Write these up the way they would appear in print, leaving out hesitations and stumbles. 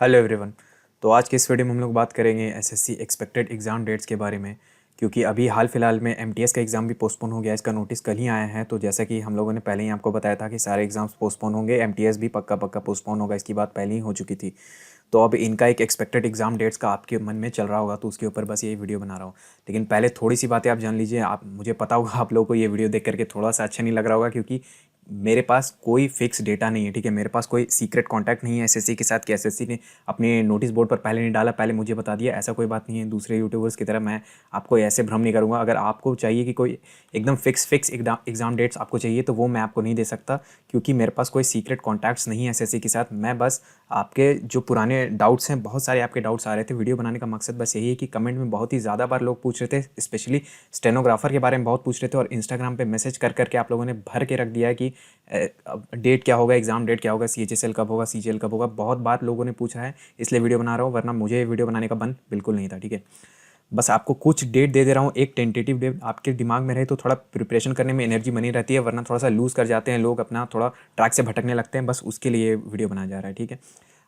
Hello everyone. तो आज की इस वीडियो में हम लोग बात करेंगे एसएससी एक्सपेक्टेड एग्ज़ाम डेट्स के बारे में, क्योंकि अभी हाल फिलहाल में एमटीएस का एग्ज़ाम भी पोस्टपोन हो गया। इसका नोटिस कल ही आया है। तो जैसा कि हम लोगों ने पहले ही आपको बताया था कि सारे एग्ज़ाम्स पोस्टपोन होंगे, एमटीएस भी पक्का पक्का पोस्टपोन होगा, इसकी बात पहले ही हो चुकी थी। तो अब इनका एक एक्सपेक्टेड एग्ज़ाम डेट्स का आपके मन में चल रहा होगा, तो उसके ऊपर बस यही वीडियो बना रहा हूँ। लेकिन पहले थोड़ी सी बातें आप जान लीजिए। आप मुझे पता होगा आप लोगों को ये वीडियो देख करके थोड़ा सा अच्छा नहीं लग रहा होगा, क्योंकि मेरे पास कोई फिक्स डेटा नहीं है, ठीक है। मेरे पास कोई सीक्रेट कॉन्टैक्ट नहीं है एसएससी के साथ कि एसएससी ने अपने नोटिस बोर्ड पर पहले नहीं डाला, पहले मुझे बता दिया। ऐसा कोई बात नहीं है। दूसरे यूट्यूबर्स की तरह मैं आपको ऐसे भ्रम नहीं करूँगा। अगर आपको चाहिए कि कोई एकदम फिक्स एग्ज़ाम डेट्स आपको चाहिए, तो वो मैं आपको नहीं दे सकता, क्योंकि मेरे पास कोई सीक्रेट कॉन्टैक्ट्स नहीं है एसएससी के साथ। मैं बस आपके जो पुराने डाउट्स हैं, बहुत सारे आपके डाउट्स आ रहे थे। वीडियो बनाने का मकसद बस यही है कि कमेंट में बहुत ही ज़्यादा बार लोग पूछ रहे थे, स्पेशली स्टेनोग्राफर के बारे में बहुत पूछ रहे थे, और इंस्टाग्राम पे मैसेज कर करके आप लोगों ने भर के रख दिया है कि डेट क्या होगा, एग्ज़ाम डेट क्या होगा, सीएचएसएल कब होगा, सीजीएल कब होगा। बहुत बात लोगों ने पूछा है, इसलिए वीडियो बना रहा हूँ, वरना मुझे वीडियो बनाने का मन बिल्कुल नहीं था, ठीक है। बस आपको कुछ डेट दे दे रहा हूँ, एक टेंटेटिव डेट आपके दिमाग में रहे तो थोड़ा प्रिपरेशन करने में एनर्जी बनी रहती है, वरना थोड़ा सा लूज़ कर जाते हैं लोग, अपना थोड़ा ट्रैक से भटकने लगते हैं। बस उसके लिए वीडियो बनाया जा रहा है, ठीक है।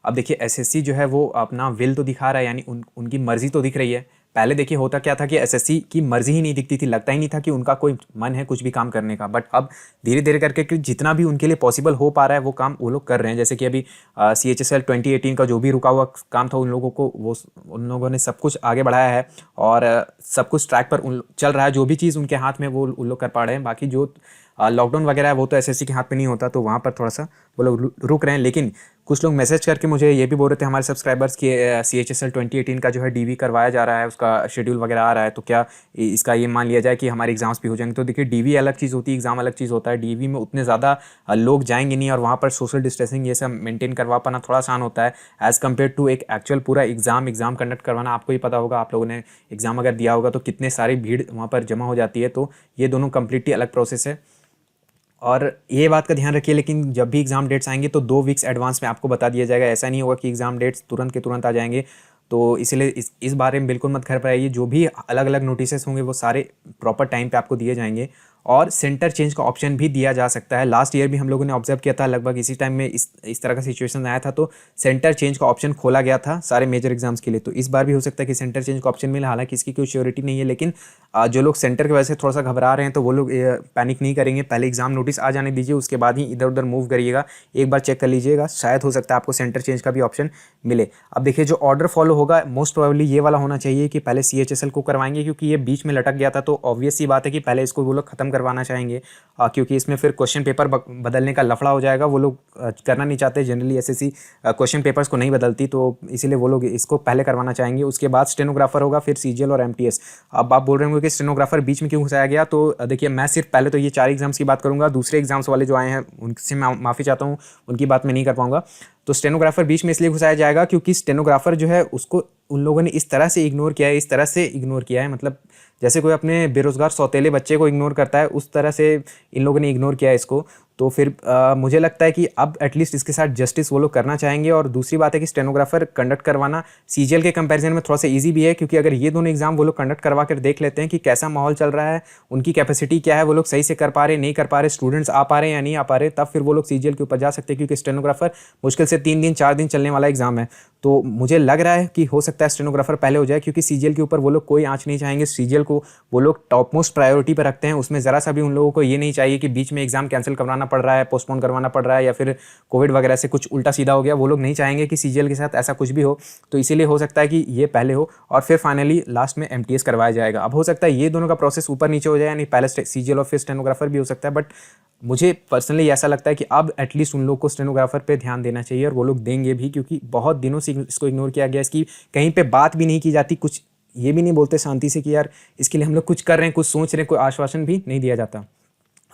अब देखिए, एसएससी जो है वो अपना विल तो दिखा रहा है, यानी उनकी मर्जी तो दिख रही है। पहले देखिए होता क्या था कि एसएससी की मर्जी ही नहीं दिखती थी, लगता ही नहीं था कि उनका कोई मन है कुछ भी काम करने का। बट अब धीरे धीरे करके कि जितना भी उनके लिए पॉसिबल हो पा रहा है वो काम वो लोग कर रहे हैं। जैसे कि अभी सीएचएसएल 2018 का जो भी रुका हुआ काम था, उन लोगों ने सब कुछ आगे बढ़ाया है, और सब कुछ ट्रैक पर चल रहा है। जो भी चीज़ उनके हाथ में वो उन लोग कर पा रहे हैं। बाकी जो लॉकडाउन वगैरह है वो तो एसएससी के हाथ में नहीं होता, तो वहाँ पर थोड़ा सा वो लोग रुक रहे हैं। लेकिन कुछ लोग मैसेज करके मुझे ये भी बोल रहे थे हमारे सब्सक्राइबर्स कि सीएचएसएल 2018 का जो है डीवी करवाया जा रहा है, उसका शेड्यूल वगैरह आ रहा है, तो क्या इसका ये मान लिया जाए कि हमारे एग्जाम्स भी हो जाएंगे। तो देखिए, डीवी अलग चीज़ होती है, एग्जाम अलग चीज़ होता है। डीवी में उतने ज़्यादा लोग जाएंगे नहीं, और वहाँ पर सोशल डिस्टेंसिंग ये सब मेंटेन करवा पाना थोड़ा आसान होता है एज़ कम्पेयर टू एक एक्चुअल पूरा एग्जाम कंडक्ट करवाना। आपको ही पता होगा, आप लोगों ने एग्जाम अगर दिया होगा तो कितने सारी भीड़ वहाँ पर जमा हो जाती है। तो ये दोनों कम्प्लीटली अलग प्रोसेस है, और ये बात का ध्यान रखिए। लेकिन जब भी एग्ज़ाम डेट्स आएंगे तो 2 वीक्स एडवांस में आपको बता दिया जाएगा। ऐसा नहीं होगा कि एग्ज़ाम डेट्स तुरंत के तुरंत आ जाएंगे। तो इसलिए इस बारे में बिल्कुल मत घबराइए। जो भी अलग अलग नोटिसेस होंगे वो सारे प्रॉपर टाइम पे आपको दिए जाएंगे, और सेंटर चेंज का ऑप्शन भी दिया जा सकता है। लास्ट ईयर भी हम लोगों ने ऑब्जर्व किया था, लगभग इसी टाइम में इस तरह का सिचुएशन आया था, तो सेंटर चेंज का ऑप्शन खोला गया था सारे मेजर एग्जाम्स के लिए। तो इस बार भी हो सकता है कि सेंटर चेंज का ऑप्शन मिले, हालांकि इसकी कोई श्योरिटी नहीं है। लेकिन जो लोग सेंटर की वजह से थोड़ा सा घबरा रहे हैं, तो वो लोग पैनिक नहीं करेंगे। पहले एग्जाम नोटिस आ जाने दीजिए, उसके बाद ही इधर उधर मूव करिएगा। एक बार चेक कर लीजिएगा, शायद हो सकता है आपको सेंटर चेंज का भी ऑप्शन मिले। अब देखिए, जो ऑर्डर फॉलो होगा मोस्ट प्रोबेबली ये वाला होना चाहिए कि पहले सीएचएसएल को करवाएंगे, क्योंकि ये बीच में लटक गया था। तो ऑब्वियस सी बात है कि पहले इसको वो लोग खत्म करवाना चाहेंगे, क्योंकि इसमें फिर क्वेश्चन पेपर बदलने का लफड़ा हो जाएगा। वो लोग करना नहीं चाहते, जनरली एसएससी क्वेश्चन पेपर्स को नहीं बदलती, तो इसीलिए वो लोग इसको पहले करवाना चाहेंगे। उसके बाद स्टेनोग्राफर होगा, फिर सीजीएल और एमटीएस। अब आप बोल रहे होंगे कि स्टेनोग्राफर बीच में क्यों घुसाया गया, तो देखिए, मैं सिर्फ पहले तो ये 4 एग्जाम्स की बात करूंगा। दूसरे एग्जाम्स वाले जो आए हैं उनसे मैं माफ़ी चाहता हूँ, उनकी बात मैं नहीं कर पाऊंगा। तो स्टेनोग्राफर बीच में इसलिए घुसाया जाएगा क्योंकि स्टेनोग्राफर जो है उसको उन लोगों ने इस तरह से इग्नोर किया है, इस तरह से इग्नोर किया है, मतलब जैसे कोई अपने बेरोजगार सौतेले बच्चे को इग्नोर करता है, उस तरह से इन लोगों ने इग्नोर किया है इसको। तो फिर मुझे लगता है कि अब एटलीस्ट इसके साथ जस्टिस वो लोग करना चाहेंगे। और दूसरी बात है कि स्टेनोग्राफर कंडक्ट करवाना सीजीएल के कंपैरिजन में थोड़ा सा इजी भी है, क्योंकि अगर ये दोनों एग्जाम वो लोग कंडक्ट करवा कर देख लेते हैं कि कैसा माहौल चल रहा है, उनकी कैपेसिटी क्या है, वो लोग सही से कर पा रहे नहीं कर पा रहे, स्टूडेंट्स आ पा रहे हैं या नहीं आ पा रहे, तब फिर वो लोग सीजीएल के ऊपर जा सकते हैं। क्योंकि स्टेनोग्राफर मुश्किल से 3 दिन 4 दिन चलने वाला एग्जाम है। तो मुझे लग रहा है कि हो सकता है स्टेनोग्राफर पहले हो जाए, क्योंकि सीजीएल के ऊपर वो लोग कोई आँच नहीं चाहेंगे। सीजीएल को वो लोग टॉप मोस्ट प्रायोरिटी पर रखते हैं। उसमें ज़रा सा भी उन लोगों को ये नहीं चाहिए कि बीच में एग्जाम कैंसिल करवाना पड़ रहा है, पोस्टपोन करवाना पड़ रहा है, या फिर कोविड वगैरह से कुछ उल्टा सीधा हो गया। वो लोग नहीं चाहेंगे कि सीजीएल के साथ ऐसा कुछ भी हो। तो इसीलिए हो सकता है कि ये पहले हो, और फिर फाइनली लास्ट में एमटीएस करवाया जाएगा। अब हो सकता है ये दोनों का प्रोसेस ऊपर नीचे हो जाए, यानी पहले सीजीएल और फिर स्टेनोग्राफर भी हो सकता है। बट मुझे पर्सनली ऐसा लगता है कि अब एटलीस्ट उन लोग को स्टेनोग्राफर पे ध्यान देना चाहिए, और वो लोग देंगे भी, क्योंकि बहुत दिनों से इसको इग्नोर किया गया। इसकी कहीं पे बात भी नहीं की जाती, कुछ ये भी नहीं बोलते शांति से कि यार इसके लिए हम लोग कुछ कर रहे हैं, कुछ सोच रहे हैं, कोई आश्वासन भी नहीं दिया जाता।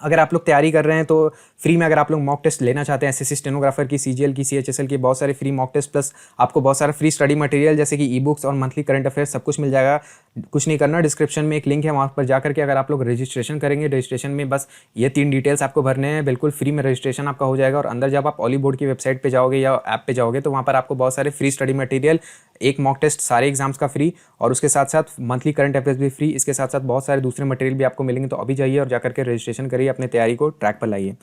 अगर आप लोग तैयारी कर रहे हैं तो फ्री में, अगर आप लोग मॉक टेस्ट लेना चाहते हैं एसएससी स्टेनोग्राफर की, सीजीएल की, सीएचएसएल की, बहुत सारे फ्री मॉक टेस्ट, प्लस आपको बहुत सारा फ्री स्टडी मटेरियल जैसे कि ई बुक्स और मंथली करंट अफेयर्स सब कुछ मिल जाएगा। कुछ नहीं करना, डिस्क्रिप्शन में एक लिंक है, वहाँ पर जाकर के अगर आप लोग रजिस्ट्रेशन करेंगे, रजिस्ट्रेशन में बस ये 3 डिटेल्स आपको भरने हैं, बिल्कुल फ्री में रजिस्ट्रेशन आपका हो जाएगा। और अंदर जब आप ऑली बोर्ड की वेबसाइट पे जाओगे या ऐप पे जाओगे, तो वहाँ पर आपको बहुत सारे फ्री स्टडी मटेरियल, एक मॉक टेस्ट सारे एग्जाम्स का फ्री, और उसके साथ साथ मंथली करंट अफेयर्स भी फ्री, इसके साथ साथ बहुत सारे दूसरे मटेरियल भी आपको मिलेंगे। तो अभी जाइए और जाकर के रजिस्ट्रेशन करिए, अपने तैयारी को ट्रैक पर लाइए।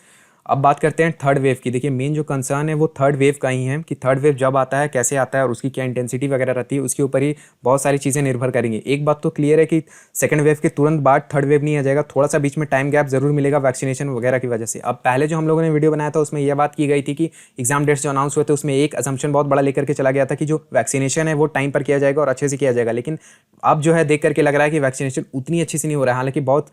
अब बात करते हैं थर्ड वेव की। देखिए मेन जो कंसर्न है वो थर्ड वेव का ही है कि थर्ड वेव जब आता है, कैसे आता है और उसकी क्या इंटेंसिटी वगैरह रहती है, उसके ऊपर ही बहुत सारी चीज़ें निर्भर करेंगी। एक बात तो क्लियर है कि सेकंड वेव के तुरंत बाद थर्ड वेव नहीं आ जाएगा, थोड़ा सा बीच में टाइम गैप जरूर मिलेगा वैक्सीनेशन वगैरह की वजह से। अब पहले जो हम लोगों ने वीडियो बनाया था उसमें यह बात की गई थी कि एग्जाम डेट्स जो अनाउंस हुए थे उसमें एक असम्पशन बहुत बड़ा लेकर के चला गया था कि जो वैक्सीनेशन है वो टाइम पर किया जाएगा और अच्छे से किया जाएगा। लेकिन अब जो है देख करके लग रहा है कि वैक्सीनेशन उतनी अच्छी से नहीं हो रहा है। हालांकि बहुत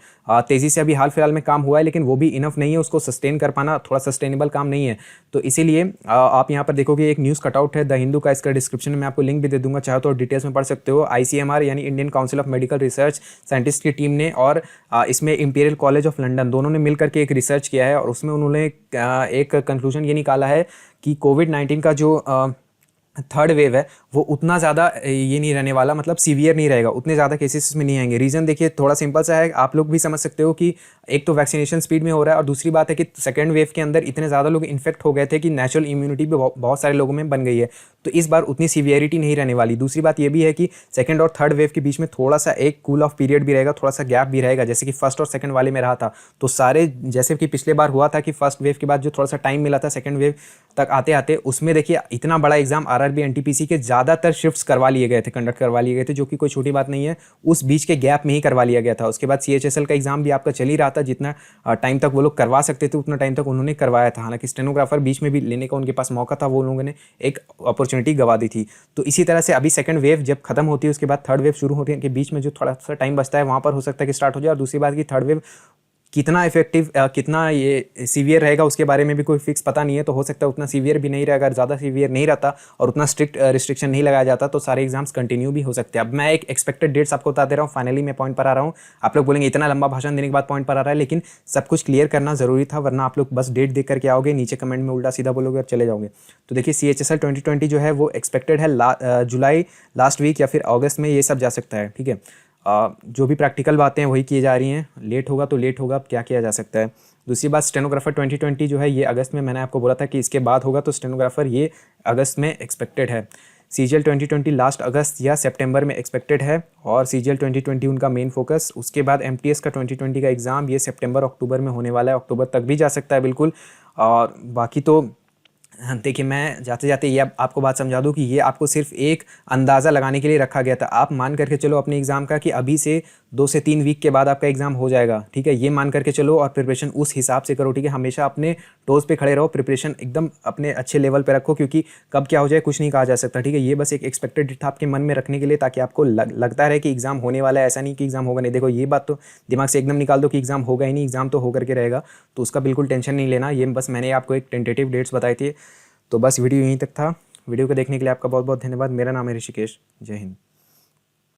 तेज़ी से अभी हाल फिलहाल में काम हुआ है, लेकिन वो भी इनफ नहीं है, उसको सस्टेन कर पाना थोड़ा सस्टेनेबल काम नहीं है। तो इसीलिए आप यहाँ पर देखोगे एक न्यूज़ कटआउट है द हिंदू का, इसका डिस्क्रिप्शन में आपको लिंक भी दे दूंगा, चाहे तो डिटेल्स में पढ़ सकते हो। ICMR यानी Indian council of medical research scientist की टीम ने और इसमें इंपीरियल कॉलेज ऑफ लंदन दोनों ने मिल करके एक रिसर्च किया है और उसमें उन्होंने एक कंक्लूजन ये निकाला है कि कोविड-19 का जो थर्ड वेव है वो उतना ज़्यादा ये नहीं रहने वाला, मतलब सीवियर नहीं रहेगा, उतने ज़्यादा केसेस में नहीं आएंगे। रीज़न देखिए थोड़ा सिंपल सा है, आप लोग भी समझ सकते हो कि एक तो वैक्सीनेशन स्पीड में हो रहा है और दूसरी बात है कि सेकंड वेव के अंदर इतने ज़्यादा लोग इन्फेक्ट हो गए थे कि नेचुरल इम्यूनिटी भी बहुत सारे लोगों में बन गई है, तो इस बार उतनी सीवियरिटी नहीं रहने वाली। दूसरी बात ये भी है कि सेकंड और थर्ड वेव के बीच में थोड़ा सा एक कूल ऑफ पीरियड भी रहेगा, थोड़ा सा गैप भी रहेगा, जैसे कि फर्स्ट और सेकंड वाले में रहा था। तो सारे जैसे कि पिछले बार हुआ था कि फर्स्ट वेव के बाद जो थोड़ा सा टाइम मिला था सेकंड वेव तक आते आते, उसमें देखिए इतना बड़ा एग्जाम RRB NTPC के ज़्यादातर शिफ्ट्स करवा लिए गए थे, कंडक्ट करवा लिए गए थे, जो कि कोई छोटी बात नहीं है। उस बीच के गैप में ही करवा लिया गया था। उसके बाद CHSL का एग्जाम भी आपका चल ही रहा था, जितना टाइम तक वो लोग करवा सकते थे उतना टाइम तक उन्होंने करवाया था। हालांकि स्टेनोग्राफर बीच में भी लेने का उनके पास मौका था, वो लोगों ने एक अपॉर्चुनिटी गवा दी थी। तो इसी तरह से अभी सेकंड वेव जब खत्म होती है उसके बाद थर्ड वेव शुरू होती है, के बीच में जो थोड़ा सा टाइम बचता है वहाँ पर हो सकता है कि स्टार्ट हो जाए। और दूसरी बात की थर्ड वेव कितना इफेक्टिव कितना ये सीवियर रहेगा उसके बारे में भी कोई फिक्स पता नहीं है। तो हो सकता है उतना सीवियर भी नहीं रहेगा, ज़्यादा सीवियर नहीं रहता और उतना स्ट्रिक्ट रिस्ट्रिक्शन नहीं लगाया जाता तो सारे एग्जाम्स कंटिन्यू भी हो सकते हैं। अब मैं एक एक्सपेक्टेड डेट्स आपको बता दे रहा हूँ, फाइनली मैं पॉइंट पर आ रहा हूँ। आप लोग बोलेंगे इतना लंबा भाषण देने के बाद पॉइंट पर आ रहा है, लेकिन सब कुछ क्लियर करना जरूरी था, वरना आप लोग बस डेट देख करके आओगे, नीचे कमेंट में उल्टा सीधा बोलोगे और चले जाओगे। तो देखिए CHSL 2020 जो है वो एक्सपेक्टेड है जुलाई लास्ट वीक या फिर अगस्त में, ये सब जा सकता है। ठीक है, जो भी प्रैक्टिकल बातें हैं वही की जा रही हैं, लेट होगा तो लेट होगा, अब क्या किया जा सकता है। दूसरी बात स्टेनोग्राफर 2020 जो है ये अगस्त में, मैंने आपको बोला था कि इसके बाद होगा, तो स्टेनोग्राफर ये अगस्त में एक्सपेक्टेड है। CGL 2020 लास्ट अगस्त या सितंबर में एक्सपेक्टेड है और CGL 2020 उनका मेन फोकस। उसके बाद MTS का 2020 का एग्ज़ाम ये सितंबर अक्टूबर में होने वाला है, अक्टूबर तक भी जा सकता है बिल्कुल। और बाकी तो देखिए मैं जाते जाते ये आपको बात समझा दूं कि ये आपको सिर्फ एक अंदाज़ा लगाने के लिए रखा गया था। आप मान करके चलो अपने एग्ज़ाम का कि अभी से 2 से 3 वीक के बाद आपका एग्ज़ाम हो जाएगा। ठीक है, ये मान करके चलो और प्रिपरेशन उस हिसाब से करो। ठीक है, हमेशा अपने टोज़ पे खड़े रहो, प्रिपरेशन एकदम अपने अच्छे लेवल पे रखो, क्योंकि कब क्या हो जाए कुछ नहीं कहा जा सकता। ठीक है, ये बस एक एक्सपेक्टेड डेट आपके मन में रखने के लिए, ताकि आपको लगता रहे कि एग्ज़ाम होने वाला है, ऐसा नहीं कि एग्ज़ाम होगा नहीं। देखो ये बात तो दिमाग से एकदम निकाल दो कि एग्ज़ाम होगा ही नहीं, एग्ज़ाम तो हो करके रहेगा, तो उसका बिल्कुल टेंशन नहीं लेना। ये बस मैंने आपको एक टेंटेटिव डेट्स बताई थी। तो बस वीडियो यहीं तक था। वीडियो को देखने के लिए आपका बहुत बहुत धन्यवाद। मेरा नाम है ऋषिकेश। जय हिंद।